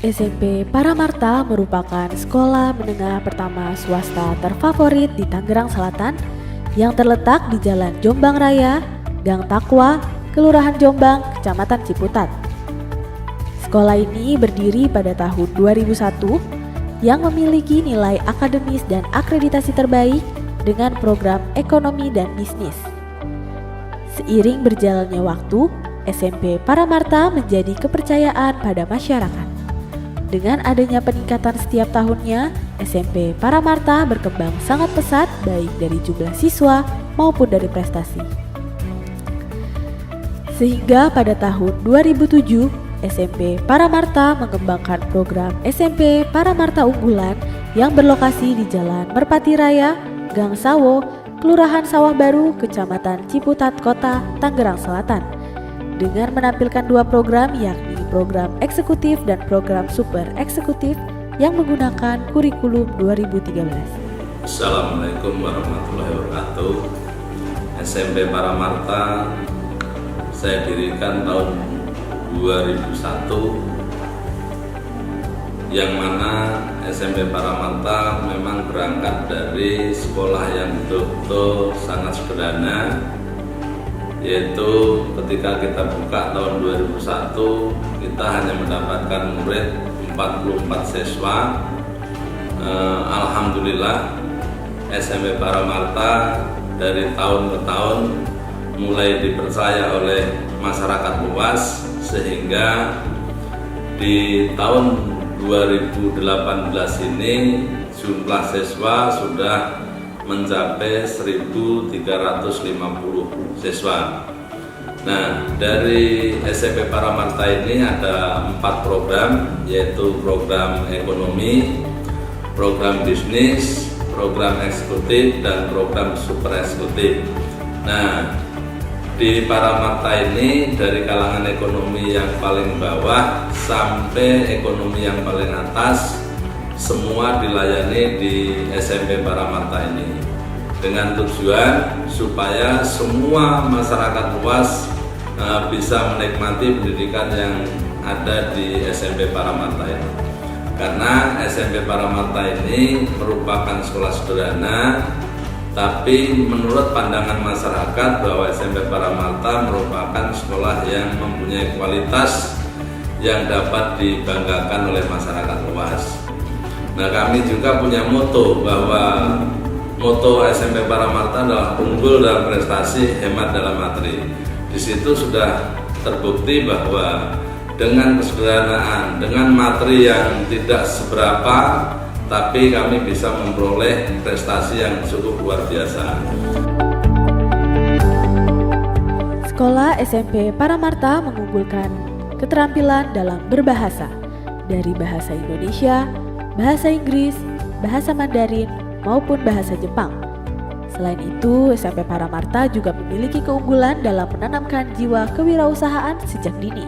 SMP Paramarta merupakan sekolah menengah pertama swasta terfavorit di Tangerang Selatan yang terletak di Jalan Jombang Raya, Gang Takwa, Kelurahan Jombang, Kecamatan Ciputat. Sekolah ini berdiri pada tahun 2001 yang memiliki nilai akademis dan akreditasi terbaik dengan program ekonomi dan bisnis. Seiring berjalannya waktu, SMP Paramarta menjadi kepercayaan pada masyarakat. Dengan adanya peningkatan setiap tahunnya, SMP Paramarta berkembang sangat pesat baik dari jumlah siswa maupun dari prestasi. Sehingga pada tahun 2007, SMP Paramarta mengembangkan program SMP Paramarta Unggulan yang berlokasi di Jalan Merpati Raya, Gang Sawo, Kelurahan Sawah Baru, Kecamatan Ciputat Kota, Tangerang Selatan, dengan menampilkan dua program yakni program eksekutif dan program super eksekutif yang menggunakan kurikulum 2013. Assalamualaikum warahmatullahi wabarakatuh. SMP Paramarta saya dirikan tahun 2001, yang mana SMP Paramarta memang berangkat dari sekolah yang betul-betul sangat sederhana, yaitu ketika kita buka tahun 2001 kita hanya mendapatkan murid 44 siswa. Alhamdulillah SMP Paramarta dari tahun ke tahun mulai dipercaya oleh masyarakat luas, sehingga di tahun 2018 ini jumlah siswa sudah mencapai 1.350 siswa. Nah, dari SMP Paramarta ini ada 4 program, yaitu program ekonomi, program bisnis, program eksekutif, dan program super eksekutif. Nah, di Paramarta ini dari kalangan ekonomi yang paling bawah sampai ekonomi yang paling atas, semua dilayani di SMP Paramarta ini dengan tujuan supaya semua masyarakat luas bisa menikmati pendidikan yang ada di SMP Paramarta ini. Karena SMP Paramarta ini merupakan sekolah sederhana, tapi menurut pandangan masyarakat bahwa SMP Paramarta merupakan sekolah yang mempunyai kualitas yang dapat dibanggakan oleh masyarakat luas. Nah, kami juga punya moto bahwa moto SMP Paramarta adalah unggul dalam prestasi, hemat dalam materi. Di situ sudah terbukti bahwa dengan kesederhanaan, dengan materi yang tidak seberapa, tapi kami bisa memperoleh prestasi yang cukup luar biasa. Sekolah SMP Paramarta mengunggulkan keterampilan dalam berbahasa, dari bahasa Indonesia, bahasa Inggris, bahasa Mandarin, maupun bahasa Jepang. Selain itu, SMP Paramarta juga memiliki keunggulan dalam menanamkan jiwa kewirausahaan sejak dini.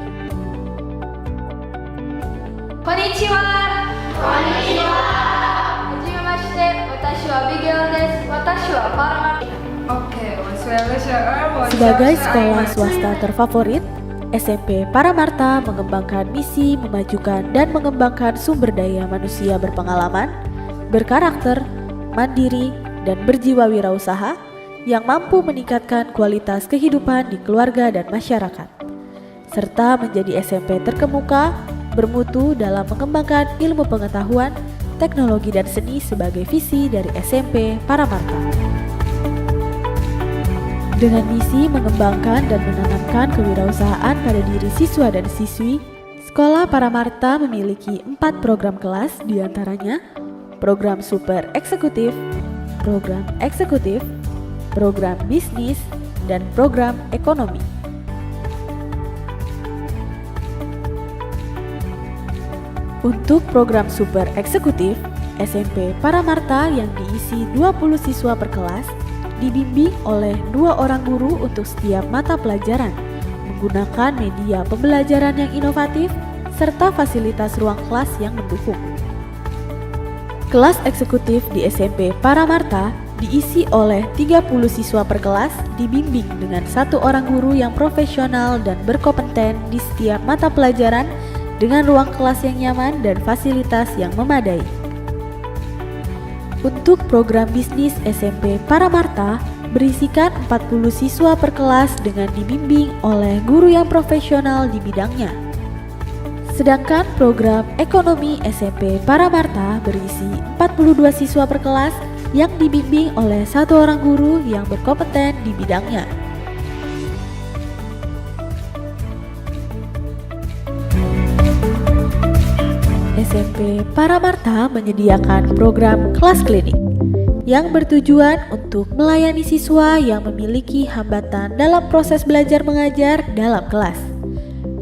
Konnichiwa. Konnichiwa. Hajimemashite, watashi wa Abigail desu. Watashi wa Paramarta. Sebagai sekolah swasta terfavorit, SMP Paramarta mengembangkan misi memajukan dan mengembangkan sumber daya manusia berpengalaman, berkarakter, mandiri, dan berjiwa wirausaha yang mampu meningkatkan kualitas kehidupan di keluarga dan masyarakat, serta menjadi SMP terkemuka bermutu dalam mengembangkan ilmu pengetahuan, teknologi, dan seni sebagai visi dari SMP Paramarta. Dengan misi mengembangkan dan menanamkan kewirausahaan pada diri siswa dan siswi, Sekolah Paramarta memiliki 4 program kelas, diantaranya program super eksekutif, program eksekutif, program bisnis, dan program ekonomi. Untuk program super eksekutif, SMP Paramarta yang diisi 20 siswa per kelas dibimbing oleh 2 orang guru untuk setiap mata pelajaran, menggunakan media pembelajaran yang inovatif serta fasilitas ruang kelas yang mendukung. Kelas eksekutif di SMP Paramarta diisi oleh 30 siswa per kelas, dibimbing dengan 1 orang guru yang profesional dan berkompeten di setiap mata pelajaran dengan ruang kelas yang nyaman dan fasilitas yang memadai. Untuk program bisnis SMP Paramarta berisikan 40 siswa per kelas dengan dibimbing oleh guru yang profesional di bidangnya. Sedangkan program ekonomi SMP Paramarta berisi 42 siswa per kelas yang dibimbing oleh satu orang guru yang berkompeten di bidangnya. SMP Paramarta menyediakan program kelas klinik yang bertujuan untuk melayani siswa yang memiliki hambatan dalam proses belajar mengajar dalam kelas,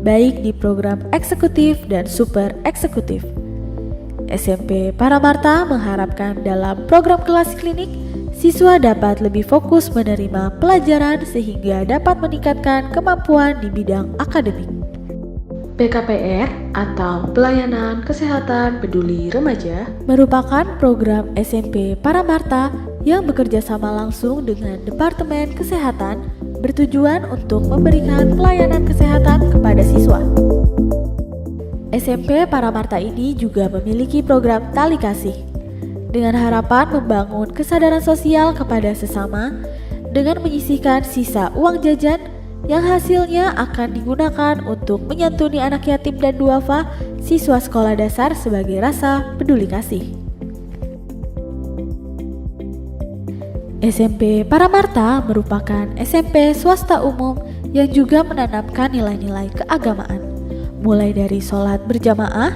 baik di program eksekutif dan super eksekutif. SMP Paramarta mengharapkan dalam program kelas klinik, siswa dapat lebih fokus menerima pelajaran sehingga dapat meningkatkan kemampuan di bidang akademik. PKPR atau Pelayanan Kesehatan Peduli Remaja merupakan program SMP Paramarta yang bekerja sama langsung dengan Departemen Kesehatan bertujuan untuk memberikan pelayanan kesehatan kepada siswa. SMP Paramarta ini juga memiliki program Tali Kasih dengan harapan membangun kesadaran sosial kepada sesama dengan menyisihkan sisa uang jajan yang hasilnya akan digunakan untuk menyantuni anak yatim dan duafa siswa sekolah dasar sebagai rasa peduli kasih. SMP Paramarta merupakan SMP swasta umum yang juga menanamkan nilai-nilai keagamaan, mulai dari sholat berjamaah,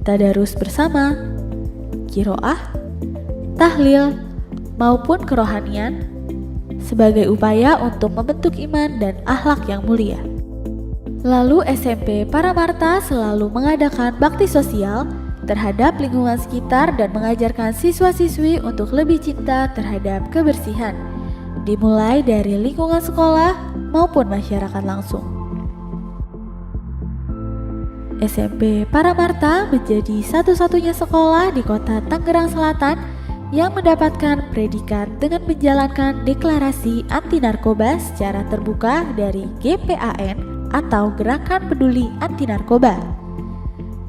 tadarus bersama, qiraah, tahlil, maupun kerohanian, sebagai upaya untuk membentuk iman dan akhlak yang mulia. Lalu SMP Paramarta selalu mengadakan bakti sosial terhadap lingkungan sekitar dan mengajarkan siswa-siswi untuk lebih cinta terhadap kebersihan, dimulai dari lingkungan sekolah maupun masyarakat langsung. SMP Paramarta menjadi satu-satunya sekolah di kota Tangerang Selatan yang mendapatkan predikat dengan menjalankan deklarasi anti narkoba secara terbuka dari GPAN atau Gerakan Peduli Anti Narkoba.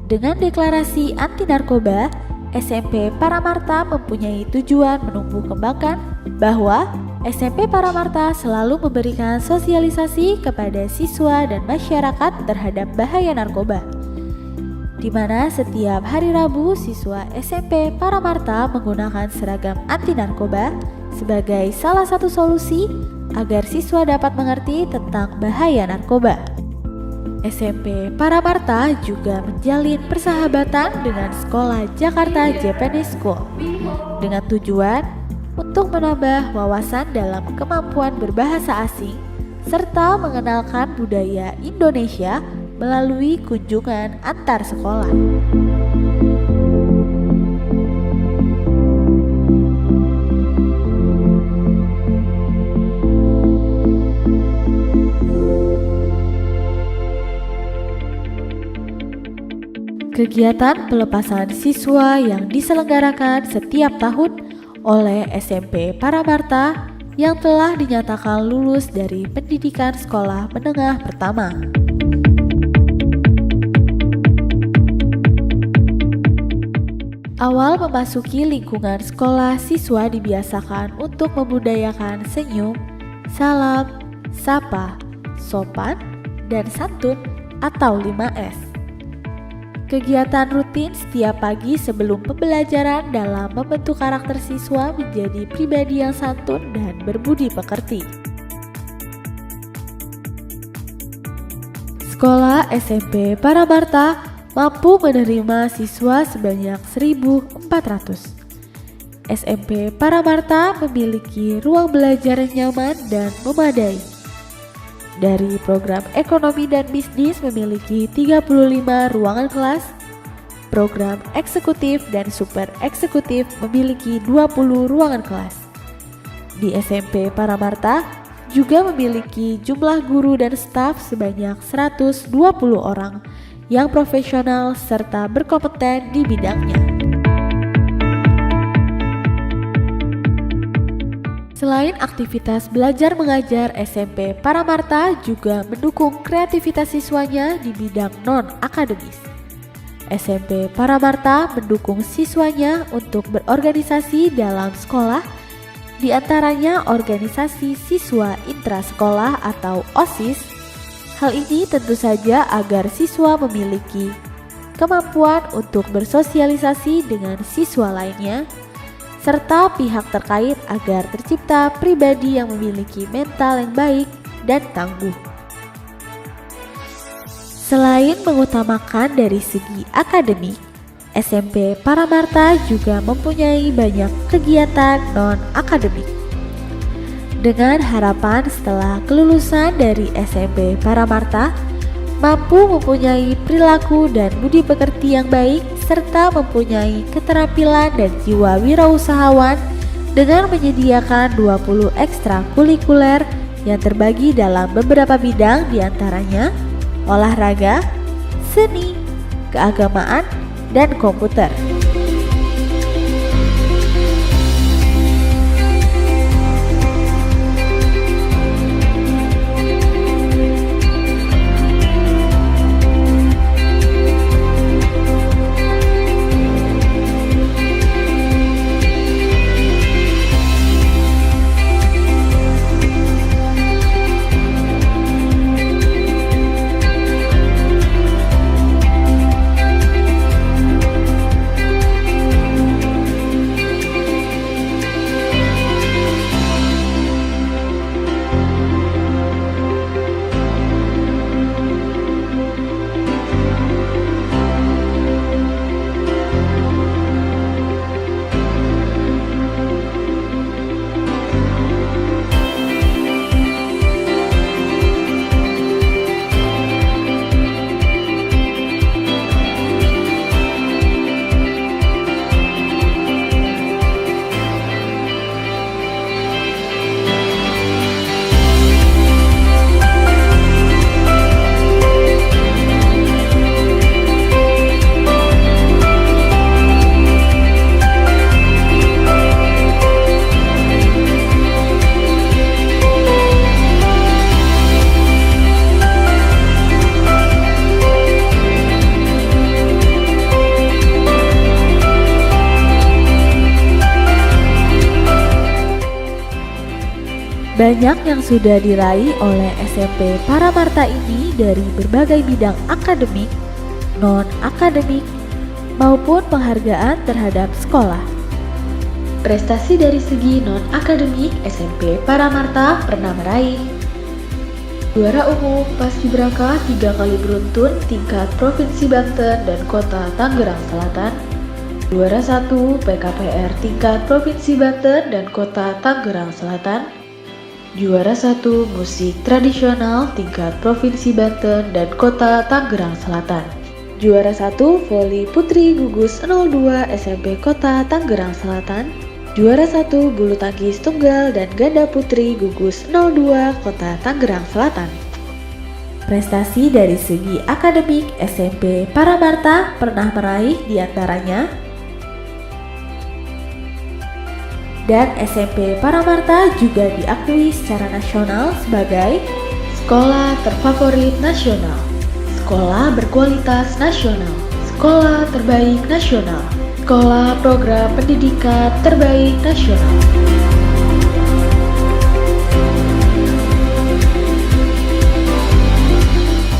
Dengan deklarasi anti narkoba, SMP Paramarta mempunyai tujuan menumbuh kembangkan bahwa SMP Paramarta selalu memberikan sosialisasi kepada siswa dan masyarakat terhadap bahaya narkoba, di mana setiap hari Rabu siswa SMP Paramarta menggunakan seragam anti narkoba sebagai salah satu solusi agar siswa dapat mengerti tentang bahaya narkoba. SMP Paramarta juga menjalin persahabatan dengan Sekolah Jakarta Japanese School dengan tujuan untuk menambah wawasan dalam kemampuan berbahasa asing serta mengenalkan budaya Indonesia melalui kunjungan antar sekolah. Kegiatan pelepasan siswa yang diselenggarakan setiap tahun oleh SMP Paramarta yang telah dinyatakan lulus dari pendidikan sekolah menengah pertama. Awal memasuki lingkungan sekolah, siswa dibiasakan untuk membudayakan senyum, salam, sapa, sopan, dan santun atau 5S. Kegiatan rutin setiap pagi sebelum pembelajaran dalam membentuk karakter siswa menjadi pribadi yang santun dan berbudi pekerti. Sekolah SMP Paramarta mampu menerima siswa sebanyak 1.400. SMP Paramarta memiliki ruang belajar yang nyaman dan memadai. Dari program ekonomi dan bisnis memiliki 35 ruangan kelas, program eksekutif dan super eksekutif memiliki 20 ruangan kelas. Di SMP Paramarta juga memiliki jumlah guru dan staf sebanyak 120 orang yang profesional serta berkompeten di bidangnya. Selain aktivitas belajar mengajar, SMP Paramarta juga mendukung kreativitas siswanya di bidang non-akademis. SMP Paramarta mendukung siswanya untuk berorganisasi dalam sekolah, di antaranya organisasi siswa intrasekolah atau OSIS. Hal ini tentu saja agar siswa memiliki kemampuan untuk bersosialisasi dengan siswa lainnya, serta pihak terkait agar tercipta pribadi yang memiliki mental yang baik dan tangguh. Selain mengutamakan dari segi akademik, SMP Paramarta juga mempunyai banyak kegiatan non-akademik. Dengan harapan setelah kelulusan dari SMP Paramarta, mampu mempunyai perilaku dan budi pekerti yang baik serta mempunyai keterampilan dan jiwa wirausahawan dengan menyediakan 20 ekstrakurikuler yang terbagi dalam beberapa bidang, diantaranya olahraga, seni, keagamaan, dan komputer. Banyak yang sudah diraih oleh SMP Paramarta ini dari berbagai bidang akademik, non-akademik, maupun penghargaan terhadap sekolah. Prestasi dari segi non-akademik, SMP Paramarta pernah meraih juara umum Paskibraka 3 kali beruntun tingkat Provinsi Banten dan Kota Tangerang Selatan, juara 1 PKPR tingkat Provinsi Banten dan Kota Tangerang Selatan, juara 1 musik tradisional tingkat Provinsi Banten dan Kota Tangerang Selatan, juara 1 voli putri gugus 02 SMP Kota Tangerang Selatan, juara 1 bulu tangkis tunggal dan ganda putri gugus 02 Kota Tangerang Selatan. Prestasi dari segi akademik, SMP Paramarta pernah meraih diantaranya, dan SMP Paramarta juga diakui secara nasional sebagai Sekolah Terfavorit Nasional, Sekolah Berkualitas Nasional, Sekolah Terbaik Nasional, Sekolah Program Pendidikan Terbaik Nasional.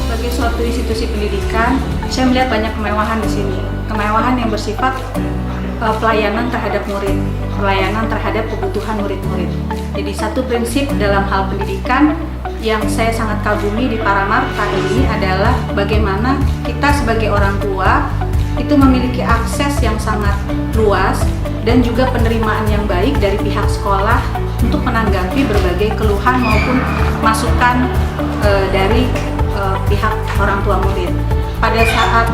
Sebagai suatu institusi pendidikan, saya melihat banyak kemewahan di sini. Kemewahan yang bersifat pelayanan terhadap murid, pelayanan terhadap kebutuhan murid-murid. Jadi satu prinsip dalam hal pendidikan yang saya sangat kagumi di Paramarta ini adalah bagaimana kita sebagai orang tua itu memiliki akses yang sangat luas dan juga penerimaan yang baik dari pihak sekolah untuk menanggapi berbagai keluhan maupun masukan dari pihak orang tua murid. Pada saat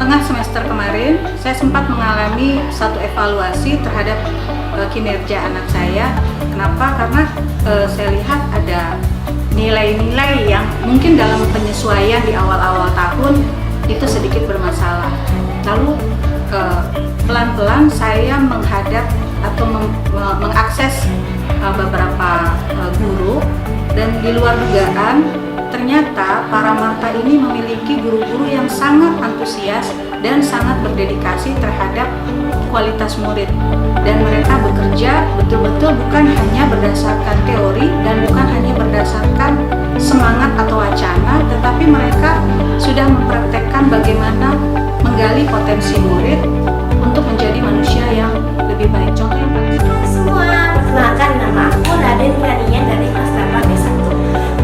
tengah semester kemarin, saya sempat mengalami satu evaluasi terhadap kinerja anak saya. Kenapa? Karena saya lihat ada nilai-nilai yang mungkin dalam penyesuaian di awal-awal tahun itu sedikit bermasalah. Lalu pelan-pelan saya menghadap atau Di luar dugaan, ternyata para Marta ini memiliki guru-guru yang sangat antusias dan sangat berdedikasi terhadap kualitas murid. Dan mereka bekerja betul-betul bukan hanya berdasarkan teori dan bukan hanya berdasarkan semangat atau wacana, tetapi mereka sudah mempraktekkan bagaimana menggali potensi murid untuk menjadi manusia yang lebih baik. Contoh yang paling Semua, perkenalkan nama aku Raden Pranian dari kelas 8 B1.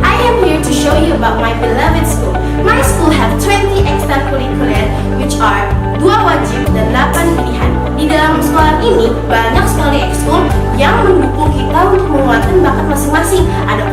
I am here to show you about my beloved school. My school have 20 extracurricular which are 2 wajib dan 8 pilihan. Di dalam sekolah ini banyak sekali ekskul yang mendukung kita untuk menguatkan bakat masing-masing. Ada